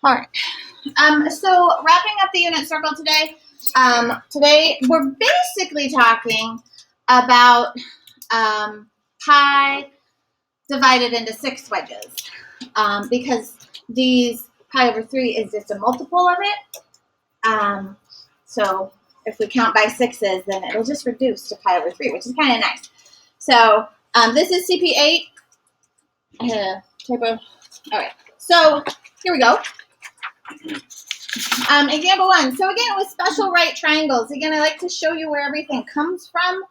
All right. So wrapping up the unit circle today. Today we're basically talking about pi divided into 6 wedges, because these pi over 3 is just a multiple of it. So if we count by 6s, then it'll just reduce to pi over 3, which is kind of nice. So this is CP8. Typo. All right. So here we go. Example 1. So again, with special right triangles, again, I like to show you where everything comes from.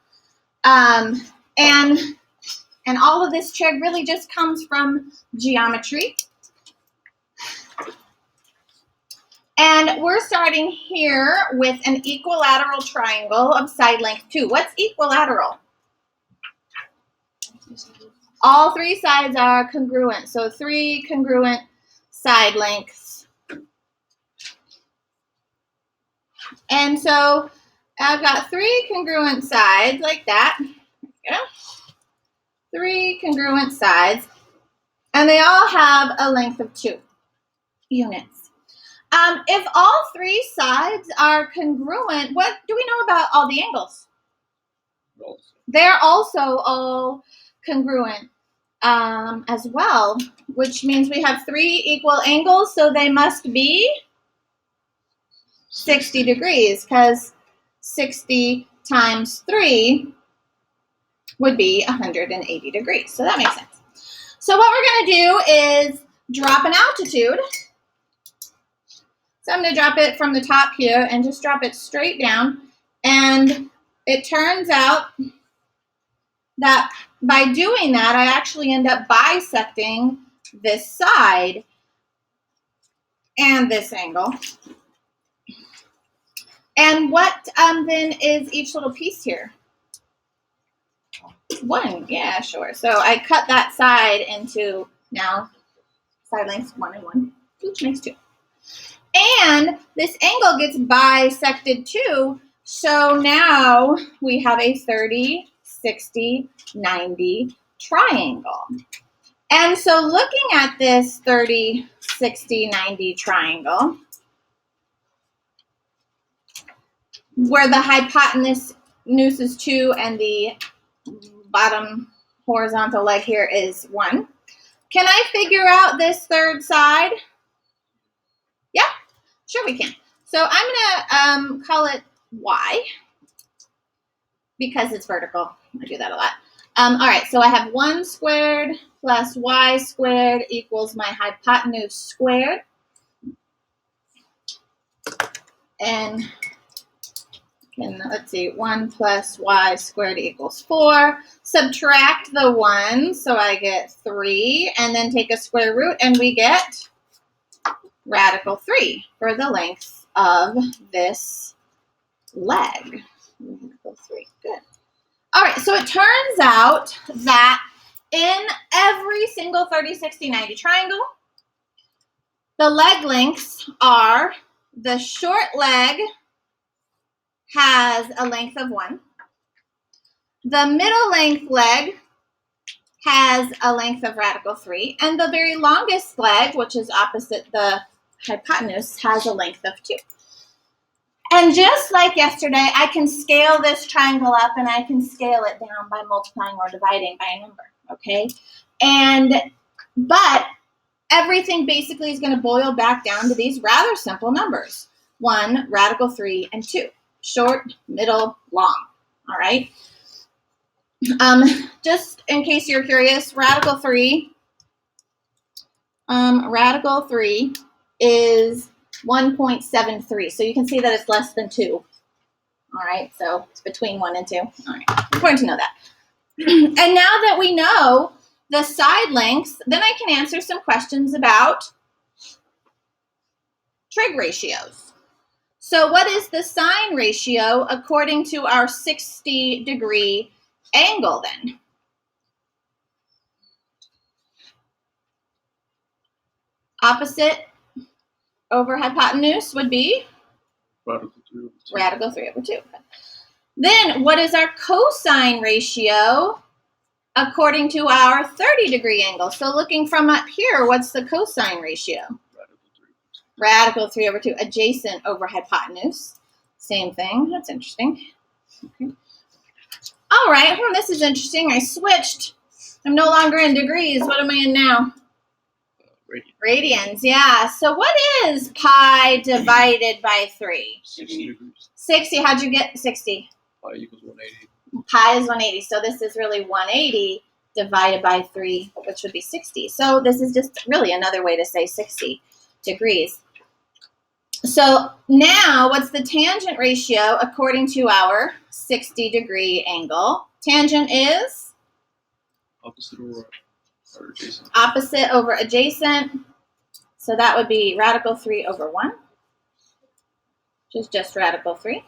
And all of this trig really just comes from geometry. And we're starting here with an equilateral triangle of side length 2. What's equilateral? All 3 sides are congruent. So 3 congruent side lengths. And so I've got 3 congruent sides like that. Yeah. 3 congruent sides. And they all have a length of 2 units. If all 3 sides are congruent, what do we know about all the angles? They're also all congruent as well, which means we have 3 equal angles, so they must be 60 degrees, because 60 times 3 would be 180 degrees. So that makes sense. So what we're going to do is drop an altitude. So I'm going to drop it from the top here and just drop it straight down. And it turns out that by doing that, I actually end up bisecting this side and this angle. And what then is each little piece here? 1, yeah, sure. So I cut that side into now side lengths 1 and 1, which makes 2. And this angle gets bisected too. So now we have a 30, 60, 90 triangle. And so looking at this 30, 60, 90 triangle, where the hypotenuse is 2 and the bottom horizontal leg here is 1, can I figure out this third side? Yeah, sure we can. So I'm going to call it y, because it's vertical. I do that a lot. All right, so I have 1 squared plus y squared equals my hypotenuse squared. And let's see, 1 plus y squared equals 4. Subtract the 1, so I get 3, and then take a square root, and we get radical 3 for the length of this leg. Radical 3, good. All right, so it turns out that in every single 30, 60, 90 triangle, the leg lengths are the short leg has a length of 1. The middle length leg has a length of radical 3. And the very longest leg, which is opposite the hypotenuse, has a length of 2. And just like yesterday, I can scale this triangle up and I can scale it down by multiplying or dividing by a number, okay? But everything basically is going to boil back down to these rather simple numbers. 1, radical 3, and 2. Short, middle, long, all right? Just in case you're curious, radical 3 is 1.73. So you can see that it's less than 2. All right, so it's between 1 and 2. All right, important to know that. And now that we know the side lengths, then I can answer some questions about trig ratios. So what is the sine ratio according to our 60-degree angle then? Opposite over hypotenuse would be? Radical 3 over 2. Then what is our cosine ratio according to our 30-degree angle? So looking from up here, what's the cosine ratio? Radical 3 over 2, adjacent over hypotenuse. Same thing. That's interesting. Okay. All right. This is interesting. I switched. I'm no longer in degrees. What am I in now? Radians. Yeah. So what is pi divided by 3? 60 degrees. 60. How'd you get 60? Pi equals 180. Pi is 180. So this is really 180 divided by 3, which would be 60. So this is just really another way to say 60 degrees. So now what's the tangent ratio according to our 60-degree angle? Tangent is? Opposite over adjacent. Opposite over adjacent. So that would be radical 3 over 1, which is just radical 3.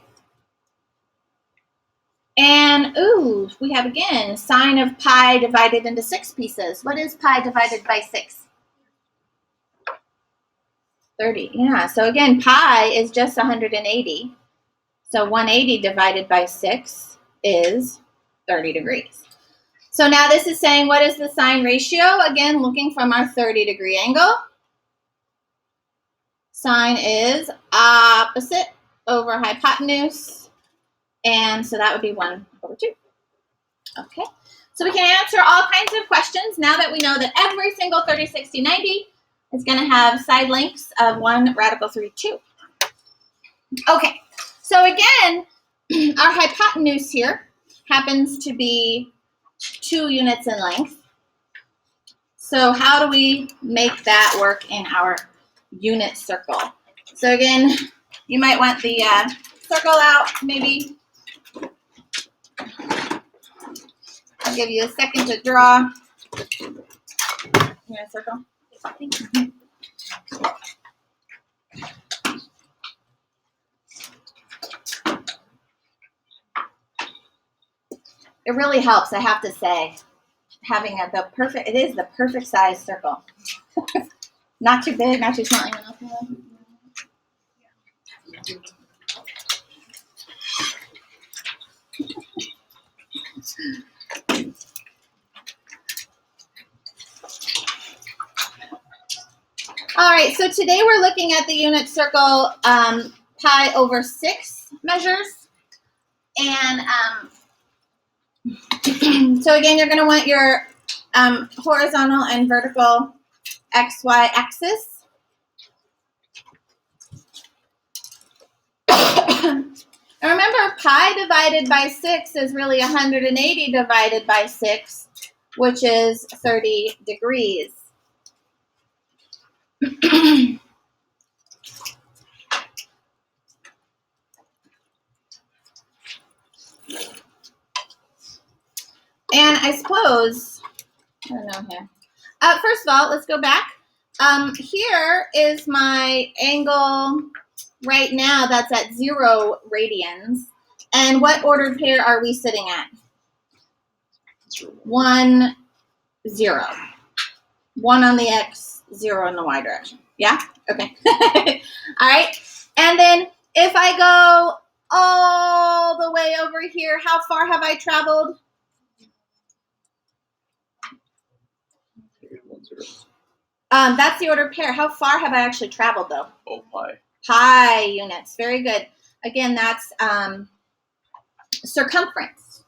And, ooh, we have again sine of pi divided into 6 pieces. What is pi divided by 6? 30. Yeah, so again, pi is just 180. So 180 divided by 6 is 30 degrees. So now this is saying, what is the sine ratio? Again, looking from our 30-degree angle. Sine is opposite over hypotenuse. And so that would be 1 over 2. Okay. So we can answer all kinds of questions now that we know that every single 30, 60, 90 is going to have side lengths of 1 radical 3, 2. Okay. So again, our hypotenuse here happens to be 2 units in length. So how do we make that work in our unit circle? So again, you might want the circle out, maybe. I'll give you a second to draw. Unit circle. It really helps, I have to say, having it is the perfect size circle. Not too big, not too small. All right, so today we're looking at the unit circle pi over 6 measures. And so again, you're going to want your horizontal and vertical XY axis. And remember, pi divided by 6 is really 180 divided by 6, which is 30 degrees. And I suppose, I don't know here. First of all, let's go back. Here is my angle right now that's at 0 radians. And what ordered pair are we sitting at? 1, 0. 1 on the X, 0 in the Y direction. Yeah? Okay. All right. And then if I go all the way over here, how far have I traveled? That's the ordered pair. How far have I actually traveled, though? Oh, pi. Pi units. Very good. Again, that's circumference.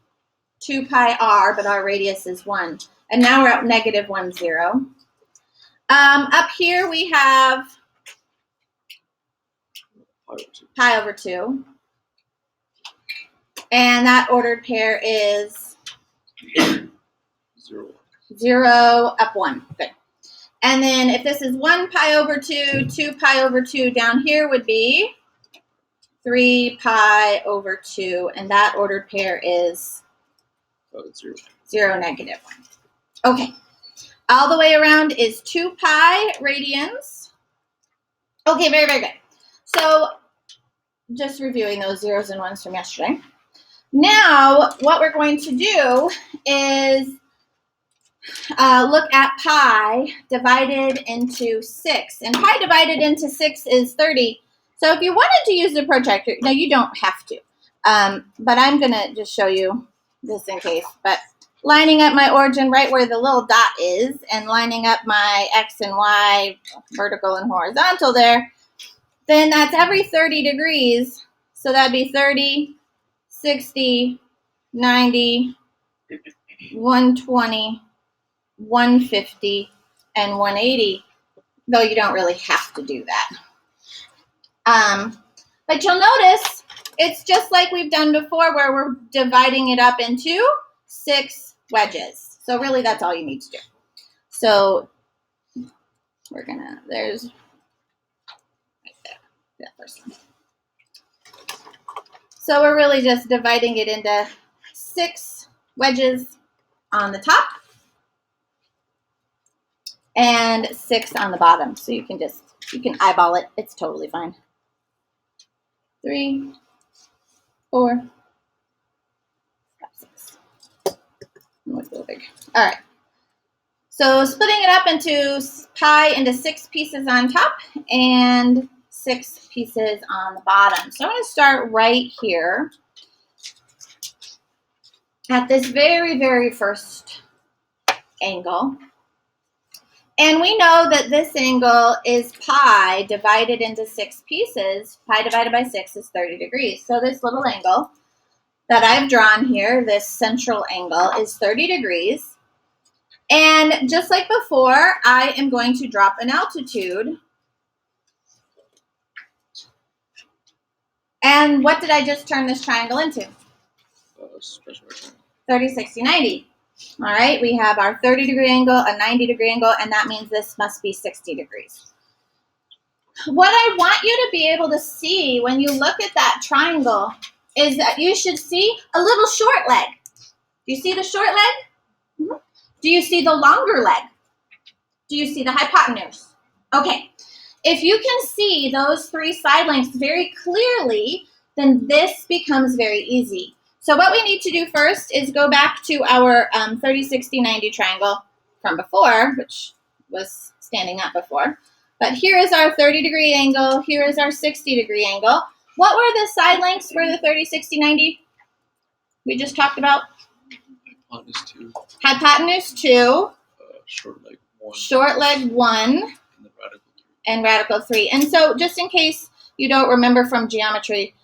2 pi r, but our radius is 1. And now we're at -1, 0. Up here we have pi over 2. And that ordered pair is 0 up 1. Good. And then if this is 1 pi over 2, 2 pi over 2 down here would be 3 pi over 2. And that ordered pair is 0, -1. Okay. All the way around is 2 pi radians. Okay, very, very good. So just reviewing those zeros and ones from yesterday. Now, what we're going to do is look at pi divided into 6. And pi divided into 6 is 30. So if you wanted to use the protractor, now you don't have to. But I'm going to just show you this in case. But lining up my origin right where the little dot is and lining up my X and Y vertical and horizontal there, then that's every 30 degrees. So that'd be 30, 60, 90, 120, 150, and 180, though you don't really have to do that. But you'll notice it's just like we've done before where we're dividing it up into 6 wedges. So really that's all you need to do. So we're gonna, there's right there, that first one. So we're really just dividing it into 6 wedges on the top and 6 on the bottom. So you can eyeball it. It's totally fine. 3, 4, 5, 6. Look a little big. All right. So splitting it up into pie into 6 pieces on top and 6 pieces on the bottom. So I'm going to start right here at this very, very first angle. And we know that this angle is pi divided into 6 pieces. Pi divided by 6 is 30 degrees. So this little angle that I've drawn here, this central angle, is 30 degrees. And just like before, I am going to drop an altitude. And what did I just turn this triangle into? 30, 60, 90. All right, we have our 30-degree angle, a 90-degree angle, and that means this must be 60 degrees. What I want you to be able to see when you look at that triangle is that you should see a little short leg. Do you see the short leg? Mm-hmm. Do you see the longer leg? Do you see the hypotenuse? Okay, if you can see those 3 side lengths very clearly, then this becomes very easy. So what we need to do first is go back to our 30, 60, 90 triangle from before, which was standing up before. But here is our 30-degree angle. Here is our 60-degree angle. What were the side lengths for the 30, 60, 90? We just talked about? Hypotenuse 2. Hypotenuse 2. Short leg 1. Short leg 1. And then radical 3. And radical 3. And so just in case you don't remember from geometry,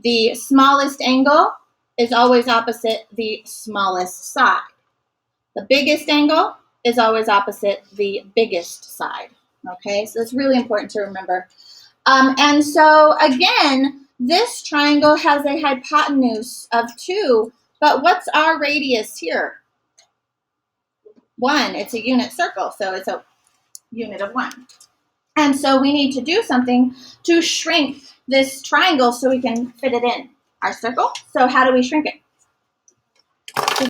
the smallest angle is always opposite the smallest side. The biggest angle is always opposite the biggest side. Okay, so it's really important to remember. And so again, this triangle has a hypotenuse of 2, but what's our radius here? 1. It's a unit circle, so it's a unit of 1. And so we need to do something to shrink this triangle so we can fit it in our circle. So how do we shrink it?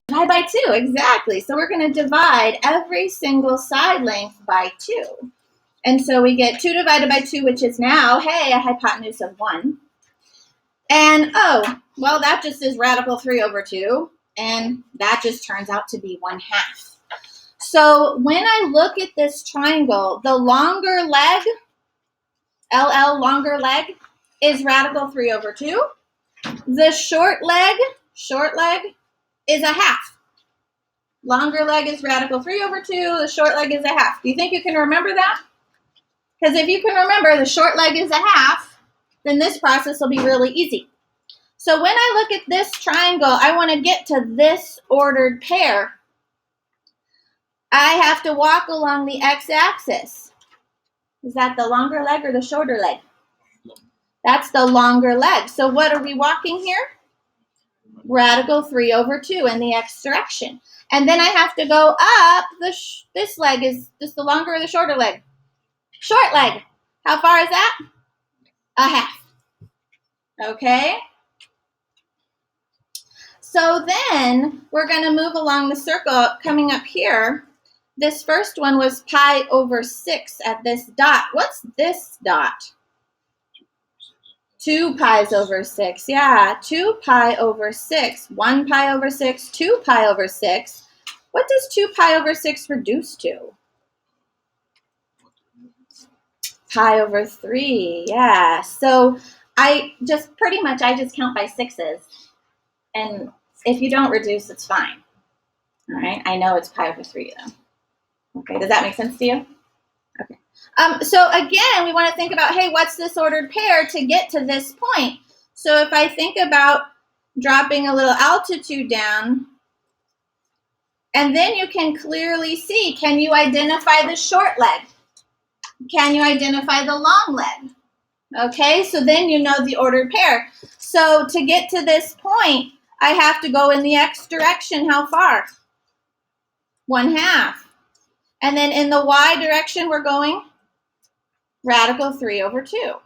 Divide by 2, exactly. So we're going to divide every single side length by 2. And so we get 2 divided by 2, which is now, hey, a hypotenuse of 1. And, oh, well, that just is radical 3 over 2. And that just turns out to be 1/2. So when I look at this triangle, the longer leg, LL longer leg, is radical 3 over 2. The short leg is a 1/2. Longer leg is radical 3 over 2. The short leg is a 1/2. Do you think you can remember that? Because if you can remember the short leg is a 1/2, then this process will be really easy. So when I look at this triangle, I want to get to this ordered pair. I have to walk along the x-axis. Is that the longer leg or the shorter leg? That's the longer leg. So what are we walking here? Radical 3 over 2 in the x direction. And then I have to go up. This leg, is this the longer or the shorter leg? Short leg. How far is that? A 1/2. Okay. So then we're going to move along the circle coming up here. This first one was pi over 6 at this dot. What's this dot? 2 pi's over 6. Yeah, 2 pi over 6. 1 pi over 6, 2 pi over 6. What does 2 pi over 6 reduce to? Pi over 3. Yeah. So I just count by 6s. And if you don't reduce, it's fine. All right. I know it's pi over 3 though. Okay. Does that make sense to you? Okay. So again, we want to think about, hey, what's this ordered pair to get to this point? So if I think about dropping a little altitude down, and then you can clearly see, can you identify the short leg? Can you identify the long leg? Okay, so then you know the ordered pair. So to get to this point, I have to go in the x direction. How far? 1/2. And then in the y direction, we're going radical 3/2.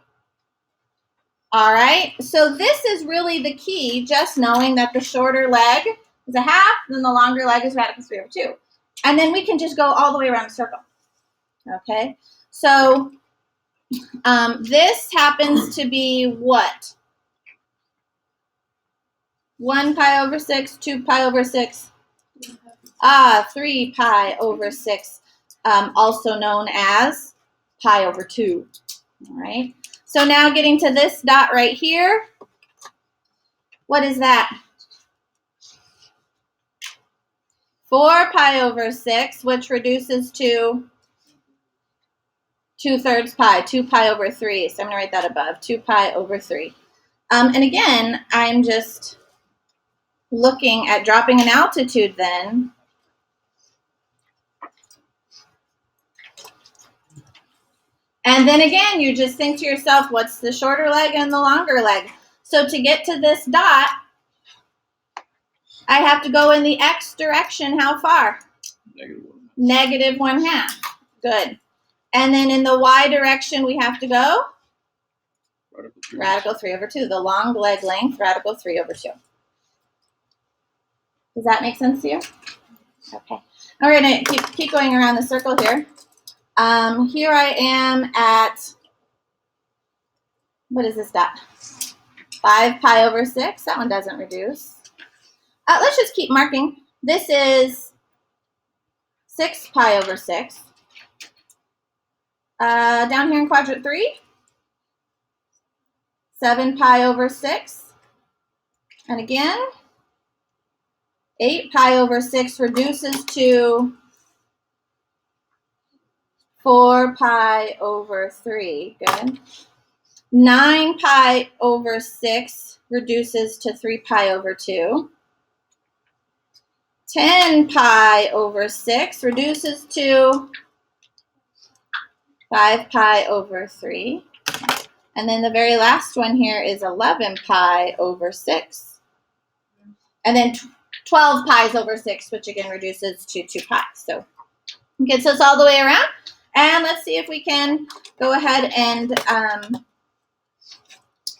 All right, so this is really the key, just knowing that the shorter leg is 1/2, and the longer leg is radical 3/2. And then we can just go all the way around the circle. Okay, so this happens to be what? 1 pi over 6, 2 pi over 6, 3 pi over 6, also known as pi over 2. All right, so now getting to this dot right here, what is that? 4 pi over 6, which reduces to 2/3 pi, 2 pi over 3. So I'm going to write that above, 2 pi over 3. And again, I'm just looking at dropping an altitude then. And then again, you just think to yourself, what's the shorter leg and the longer leg? So to get to this dot, I have to go in the x direction. How far? -1/2. -1/2. Good. And then in the y direction, we have to go radical 3/2. The long leg length, radical 3/2. Does that make sense to you? Okay. We're going to keep going around the circle here. Here I am at, what is this dot? 5 pi over 6. That one doesn't reduce. Let's just keep marking. This is 6 pi over 6. Down here in quadrant 3, 7 pi over 6. And again, 8 pi over 6 reduces to 4 pi over 3. Good. 9 pi over 6 reduces to 3 pi over 2. 10 pi over 6 reduces to 5 pi over 3. And then the very last one here is 11 pi over 6. And then 12 pi's over 6, which again reduces to 2 pi. So gets us all the way around. And let's see if we can go ahead and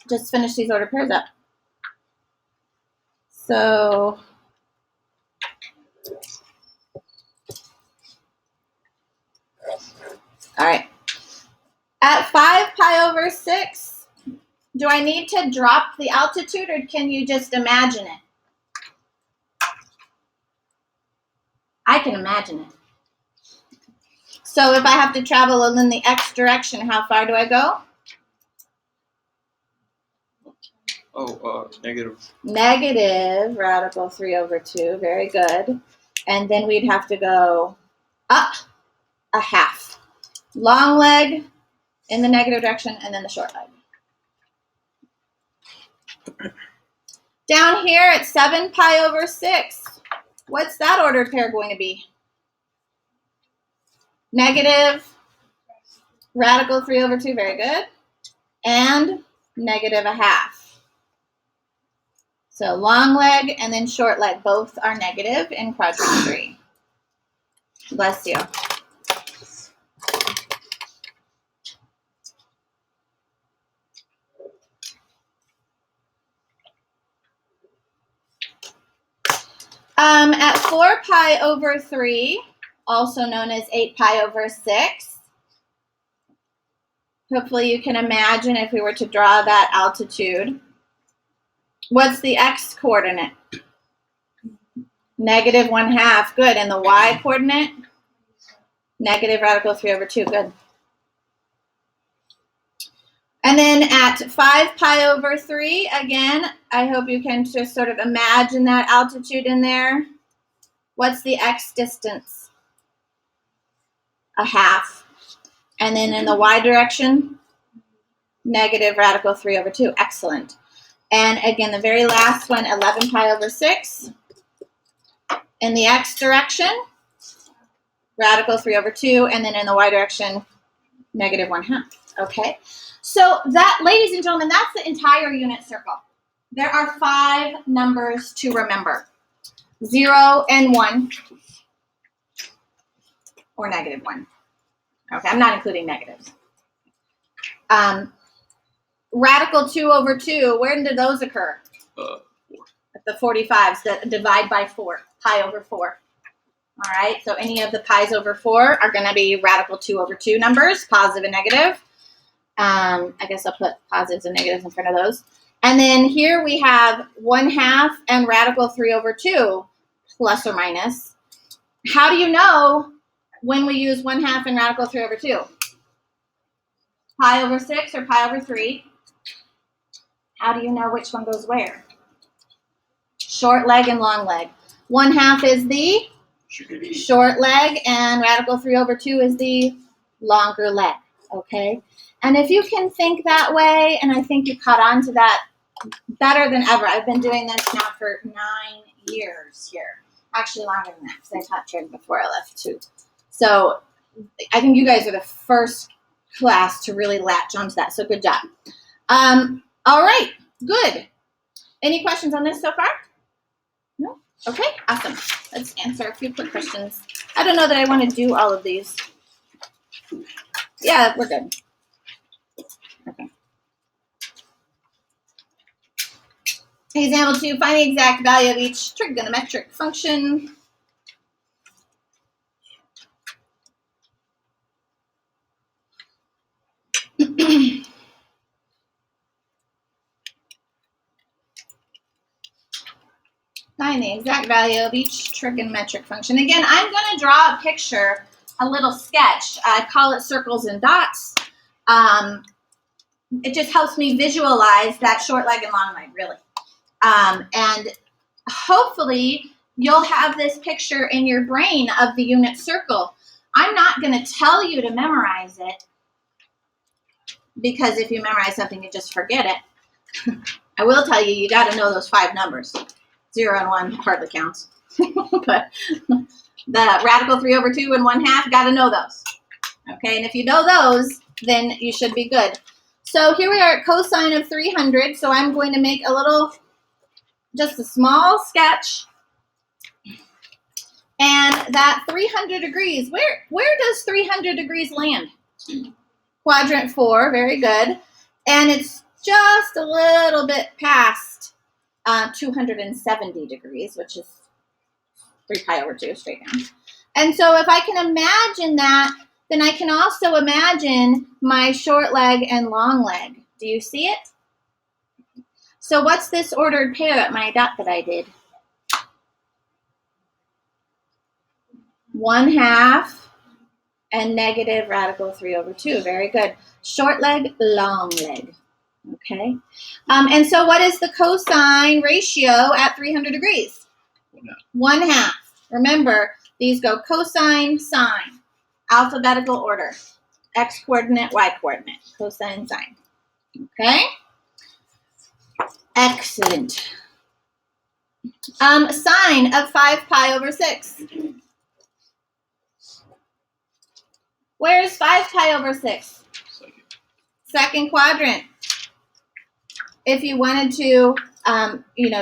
just finish these ordered pairs up. So all right. At 5 pi over 6, do I need to drop the altitude or can you just imagine it? I can imagine it. So if I have to travel in the x direction, how far do I go? Negative. Negative radical 3/2. Very good. And then we'd have to go up 1/2. Long leg in the negative direction, and then the short leg. Down here at 7 pi over 6, what's that ordered pair going to be? Negative radical 3/2, very good, and negative 1/2. So long leg and then short leg, both are negative in quadrant 3. Bless you. At 4 pi over 3, also known as 8 pi over 6, hopefully you can imagine if we were to draw that altitude. What's the x coordinate? Negative 1/2, good. And the y coordinate? Negative radical 3/2, good. And then at 5 pi over 3, again, I hope you can just sort of imagine that altitude in there. What's the x distance? 1/2. And then in the y direction, negative radical 3 over 2. Excellent. And again, the very last one, 11 pi over 6. In the x direction, radical 3 over 2. And then in the y direction, negative 1/2. Okay. So that, ladies and gentlemen, that's the entire unit circle. There are 5 numbers to remember. 0 and 1. Or negative 1. Okay, I'm not including negatives. Radical 2 over 2, where did those occur? 4. At the 45s, that divide by 4, pi over 4. All right, so any of the pi's over 4 are going to be radical 2 over 2 numbers, positive and negative. I guess I'll put positives and negatives in front of those. And then here we have 1/2 and radical 3 over 2, plus or minus. How do you know when we use 1/2 and radical 3 over 2? Pi over 6 or pi over 3? How do you know which one goes where? Short leg and long leg. 1/2 is the short leg and radical 3 over 2 is the longer leg, okay? And if you can think that way, and I think you caught on to that better than ever. I've been doing this now for 9 years here. Actually longer than that, because I taught trig before I left too. So I think you guys are the first class to really latch onto that, so good job. All right, good. Any questions on this so far? No? Okay, awesome. Let's answer a few quick questions. I don't know that I want to do all of these. Yeah, we're good. Okay. Example 2, find the exact value of each trigonometric function. Find the exact value of each trigonometric function. Again, I'm going to draw a picture, a little sketch. I call it circles and dots. It just helps me visualize that short leg and long leg, really. And hopefully you'll have this picture in your brain of the unit circle. I'm not going to tell you to memorize it, because if you memorize something, you just forget it. I will tell you, you got to know those 5 numbers. 0 and 1 hardly counts. But the radical 3 over 2 and 1/2, got to know those. Okay, and if you know those, then you should be good. So here we are at cosine of 300. So I'm going to make a little, just a small sketch. And that 300 degrees, where does 300 degrees land? Quadrant 4, very good. And it's just a little bit past 270 degrees, which is 3 pi over 2, straight down. And so if I can imagine that, then I can also imagine my short leg and long leg. Do you see it? So what's this ordered pair at my dot that I did? 1/2 and negative radical 3 over 2. Very good. Short leg, long leg. Okay. And so what is the cosine ratio at 300 degrees? 1/2. Remember, these go cosine, sine. Alphabetical order. X coordinate, Y coordinate. Cosine, sine. Okay. Excellent. Sine of 5 pi over 6. Where's 5 pi over 6? Second quadrant. If you wanted to,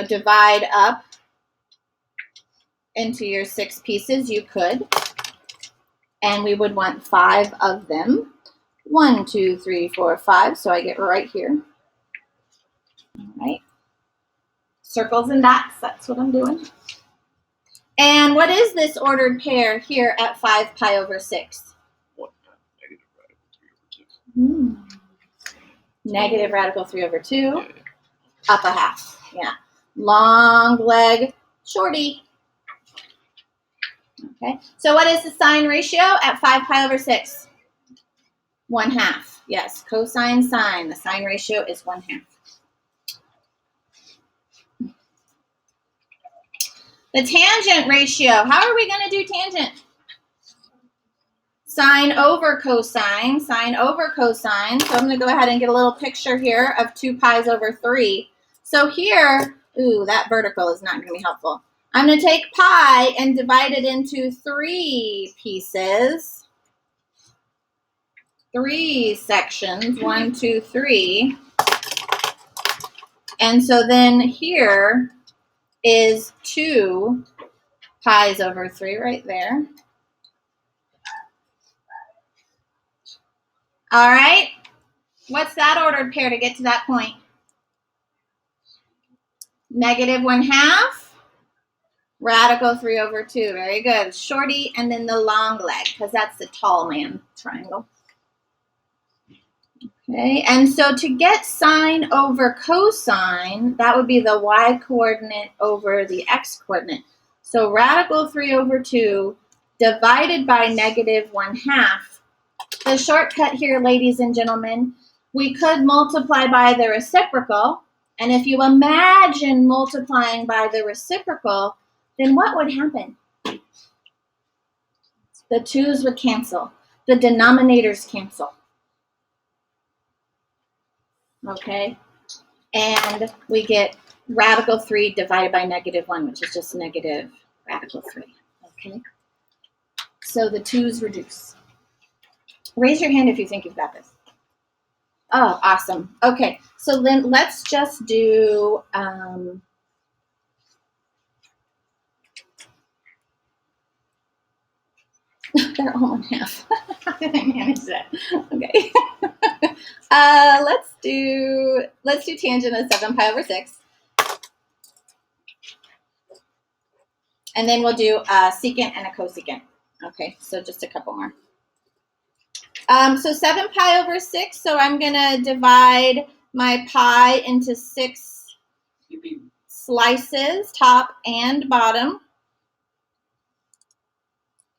divide up into your 6 pieces, you could. And we would want 5 of them. 1, 2, 3, 4, 5. So I get right here. All right. Circles and dots, that's what I'm doing. And what is this ordered pair here at 5 pi over 6? Negative radical 3 over 2. Up 1/2. Yeah. Long leg, shorty. Okay. So what is the sine ratio at 5 pi over 6? 1/2. Yes. Cosine, sine. The sine ratio is 1/2. The tangent ratio. How are we going to do tangent? Sine over cosine, sine over cosine. So I'm going to go ahead and get a little picture here of 2 pi's over 3. So here, ooh, that vertical is not going to be helpful. I'm going to take pi and divide it into 3 pieces. 3 sections, 1, 2, 3. And so then here is 2 pi's over 3 right there. All right. What's that ordered pair to get to that point? Negative 1/2. Radical 3 over 2. Very good. Shorty and then the long leg, because that's the tall man triangle. Okay, and so to get sine over cosine, that would be the y coordinate over the x coordinate. So radical 3 over 2 divided by negative 1/2. The shortcut here, ladies and gentlemen, we could multiply by the reciprocal. And if you imagine multiplying by the reciprocal, then what would happen? The 2's would cancel. The denominators cancel. Okay? And we get radical 3 divided by negative 1, which is just negative radical 3. Okay? So the 2's reduce. Raise your hand if you think you've got this. Oh, awesome. Okay, so then let's just do they're all in half. How did I manage that? Okay. Let's do tangent of 7 pi over 6. And then we'll do a secant and a cosecant. Okay, so just a couple more. So 7 pi over 6, so I'm going to divide my pi into 6 slices, top and bottom.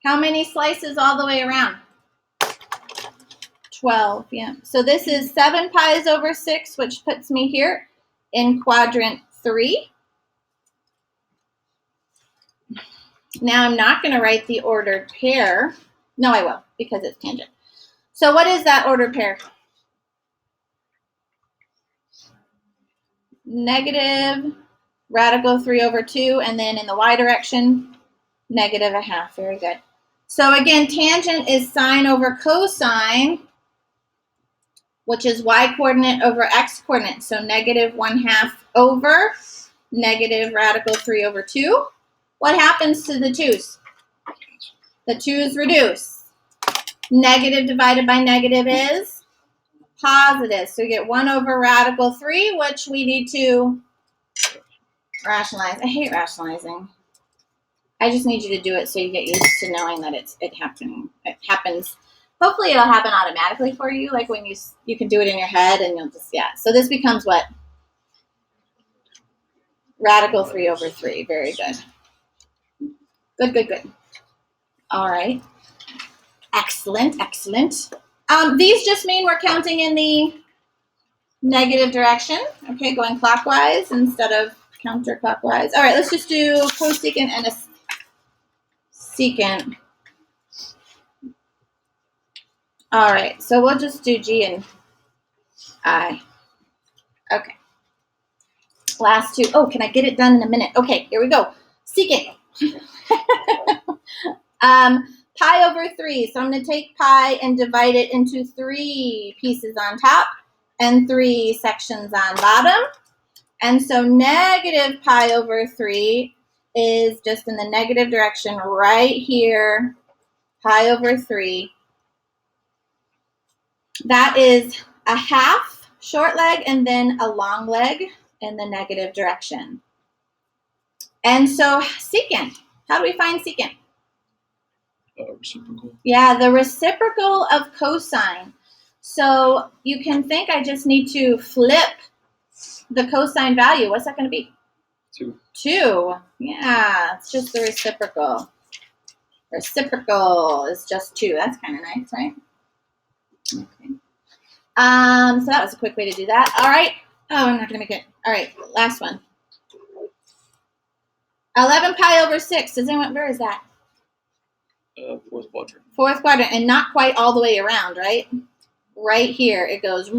How many slices all the way around? 12, yeah. So this is 7 pi's over 6, which puts me here in quadrant 3. Now I'm not going to write the ordered pair. No, I will, because it's tangent. So what is that ordered pair? Negative radical 3 over 2, and then in the y direction, negative 1/2. Very good. So again, tangent is sine over cosine, which is y coordinate over x coordinate. So negative 1/2 over negative radical 3 over 2. What happens to the 2's? The 2's reduce. Negative divided by negative is positive. So we get 1 over radical 3, which we need to rationalize. I hate rationalizing. I just need you to do it so you get used to knowing that it happens. Hopefully it'll happen automatically for you, like when you can do it in your head and you'll just, yeah. So this becomes what? Radical 3 over 3. Very good. Good, good, good. All right. Excellent, excellent. These just mean we're counting in the negative direction. Okay, going clockwise instead of counterclockwise. All right, let's just do cosecant and a secant. All right, so we'll just do G and I. Okay. Last two. Oh, can I get it done in a minute? Okay, here we go. Secant. Pi over 3. So I'm going to take pi and divide it into 3 pieces on top and 3 sections on bottom. And so negative pi over 3 is just in the negative direction right here. Pi over 3. That is a half short leg and then a long leg in the negative direction. And so secant. How do we find secant? Reciprocal. Yeah, the reciprocal of cosine. So you can think I just need to flip the cosine value. What's that going to be? 2. 2. Yeah, it's just the reciprocal. Reciprocal is just 2. That's kind of nice, right? Okay. So that was a quick way to do that. All right. Oh, I'm not going to make it. All right, last one. 11 pi over 6. Does anyone, where is that? Fourth quadrant. Fourth quadrant, and not quite all the way around, right? Right here, it goes